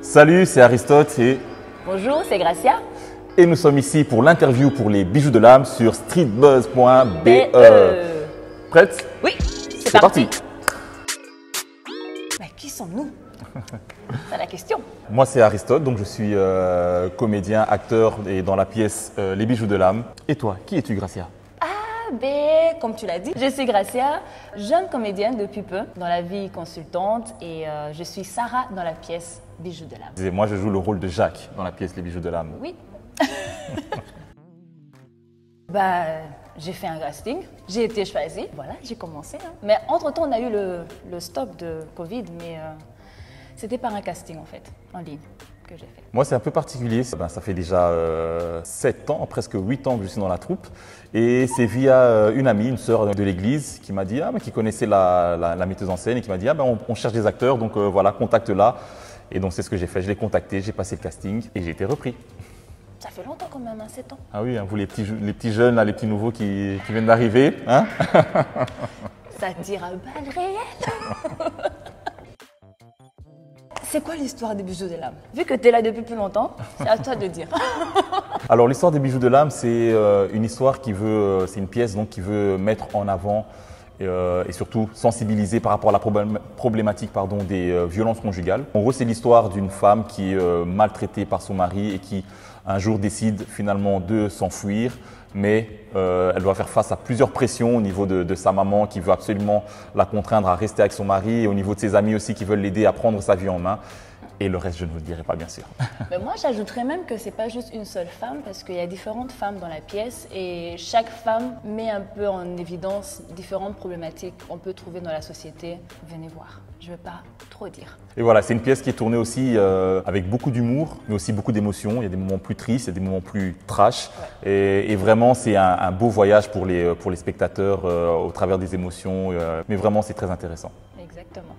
Salut, c'est Aristote Bonjour, c'est Gracia. et nous sommes ici pour l'interview pour les bijoux de l'âme sur streetbuzz.be. Prête? Oui, C'est parti. Mais qui sommes-nous? C'est la question. Moi c'est Aristote, donc je suis comédien, acteur et dans la pièce Les bijoux de l'âme. Et toi, qui es-tu, Gracia? Comme tu l'as dit, je suis Gracia, jeune comédienne depuis peu, dans la vie consultante, et je suis Sarah dans la pièce Bijoux de l'âme. Et moi je joue le rôle de Jacques dans la pièce Les bijoux de l'âme. Oui. J'ai fait un casting, j'ai été choisie, voilà, j'ai commencé. Mais entre-temps, on a eu le stop de Covid, mais c'était par un casting en fait, en ligne, que j'ai fait. Moi c'est un peu particulier, ça fait déjà 7 ans, presque 8 ans que je suis dans la troupe. Et c'est via une amie, une sœur de l'église qui m'a dit, qui connaissait la metteuse en scène et qui m'a dit, on cherche des acteurs, donc voilà, contacte-la. Et donc c'est ce que j'ai fait, je l'ai contacté, j'ai passé le casting et j'ai été repris. Ça fait longtemps quand même, 7 ans. Ah oui, vous les petits jeunes, là, les petits nouveaux qui viennent d'arriver. Hein. Ça tire à balles réelles. C'est quoi l'histoire des bijoux de l'âme? Vu que tu es là depuis plus longtemps, c'est à toi de dire. Alors l'histoire des bijoux de l'âme, c'est une histoire c'est une pièce donc, qui veut mettre en avant et surtout sensibiliser par rapport à la problématique des violences conjugales. En gros, c'est l'histoire d'une femme qui est maltraitée par son mari et qui un jour décide finalement de s'enfuir, mais elle doit faire face à plusieurs pressions au niveau de sa maman qui veut absolument la contraindre à rester avec son mari et au niveau de ses amis aussi qui veulent l'aider à prendre sa vie en main. Et le reste, je ne vous le dirai pas, bien sûr. Mais moi, j'ajouterais même que ce n'est pas juste une seule femme, parce qu'il y a différentes femmes dans la pièce et chaque femme met un peu en évidence différentes problématiques qu'on peut trouver dans la société. Venez voir, je ne veux pas trop dire. Et voilà, c'est une pièce qui est tournée aussi avec beaucoup d'humour, mais aussi beaucoup d'émotions. Il y a des moments plus tristes, il y a des moments plus trash. Ouais. Et vraiment, c'est un beau voyage pour les spectateurs au travers des émotions. Mais vraiment, c'est très intéressant. Exactement.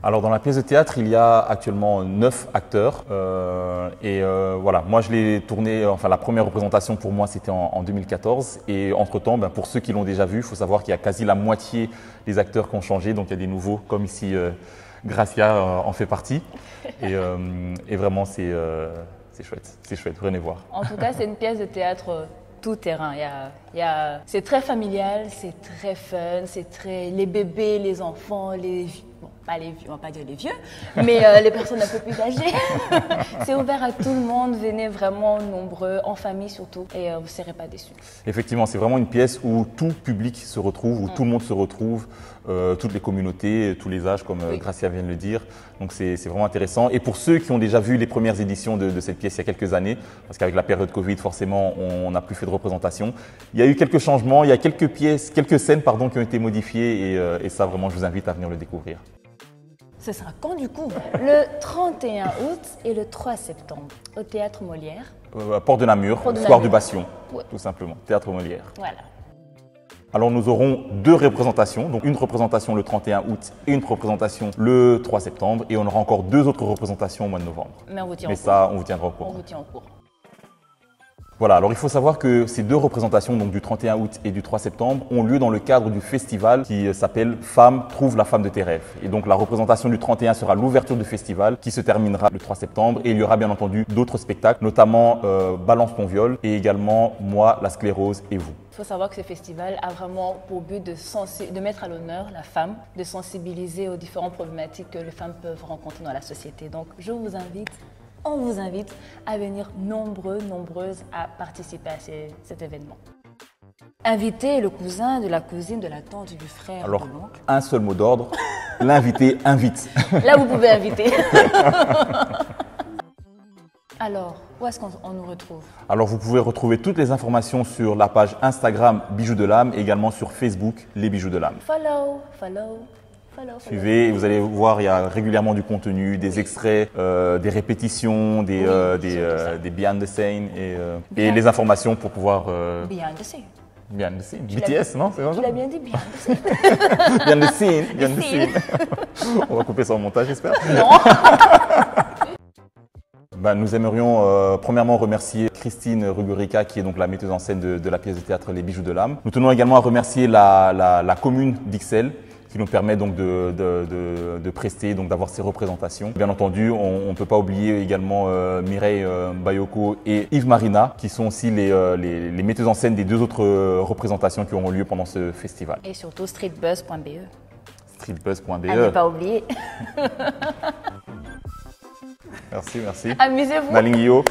Alors dans la pièce de théâtre, il y a actuellement 9 acteurs voilà, moi je l'ai tourné, la première représentation pour moi c'était en 2014 et entre-temps, pour ceux qui l'ont déjà vu, il faut savoir qu'il y a quasi la moitié des acteurs qui ont changé, donc il y a des nouveaux comme ici Gracia en fait partie et vraiment c'est chouette, venez voir. En tout cas c'est une pièce de théâtre tout terrain, c'est très familial, c'est très fun, c'est très les bébés, les enfants, pas les vieux, on va pas dire les vieux, mais les personnes un peu plus âgées. C'est ouvert à tout le monde, venez vraiment nombreux, en famille surtout, et vous ne serez pas déçus. Effectivement, c'est vraiment une pièce où tout public se retrouve, où tout le monde se retrouve, toutes les communautés, tous les âges, comme Gracia vient de le dire. Donc c'est vraiment intéressant. Et pour ceux qui ont déjà vu les premières éditions de cette pièce il y a quelques années, parce qu'avec la période Covid, forcément, on n'a plus fait de représentation, il y a eu quelques changements, il y a quelques scènes qui ont été modifiées et ça, vraiment, je vous invite à venir le découvrir. Ce sera quand du coup? Le 31 août et le 3 septembre au Théâtre Molière. Porte de Namur, Soir du Bastion, tout simplement, Théâtre Molière. Voilà. Alors nous aurons 2 représentations, donc une représentation le 31 août et une représentation le 3 septembre et on aura encore 2 autres représentations au mois de novembre. Mais on vous tient au courant. Ça, on vous tiendra au courant. On vous tient au courant. Voilà, alors il faut savoir que ces 2 représentations, donc du 31 août et du 3 septembre, ont lieu dans le cadre du festival qui s'appelle Femme, trouve la femme de tes rêves. Et donc la représentation du 31 sera l'ouverture du festival qui se terminera le 3 septembre et il y aura bien entendu d'autres spectacles, notamment Balance ton viol et également Moi, la sclérose et vous. Il faut savoir que ce festival a vraiment pour but de mettre à l'honneur la femme, de sensibiliser aux différentes problématiques que les femmes peuvent rencontrer dans la société. Donc on vous invite à venir nombreuses à participer à cet événement. Inviter le cousin, de la cousine, de la tante, du frère, alors, de l'oncle. Un seul mot d'ordre, l'invité invite. Là, vous pouvez inviter. Alors, où est-ce qu'on nous retrouve? Alors, vous pouvez retrouver toutes les informations sur la page Instagram Bijoux de l'âme et également sur Facebook Les Bijoux de l'âme. Follow. Suivez, et vous allez voir, il y a régulièrement du contenu, des extraits, des répétitions, des behind the scene et les informations pour pouvoir… Behind the scene. Behind the scene. BTS, non? Tu l'as bien dit, behind the scene. Behind the scene. On va couper ça au montage, j'espère. Non. Nous aimerions premièrement remercier Christine Rugurica qui est donc la metteuse en scène de la pièce de théâtre Les Bijoux de l'âme. Nous tenons également à remercier la commune d'Ixelles qui nous permet donc de prester, donc d'avoir ces représentations. Bien entendu, on ne peut pas oublier également Mireille Bayoko et Yves Marina, qui sont aussi les metteuses en scène des deux autres représentations qui auront lieu pendant ce festival. Et surtout streetbuzz.be. Streetbuzz.be. À ne pas oublier. Merci, merci. Amusez-vous. Nalingio.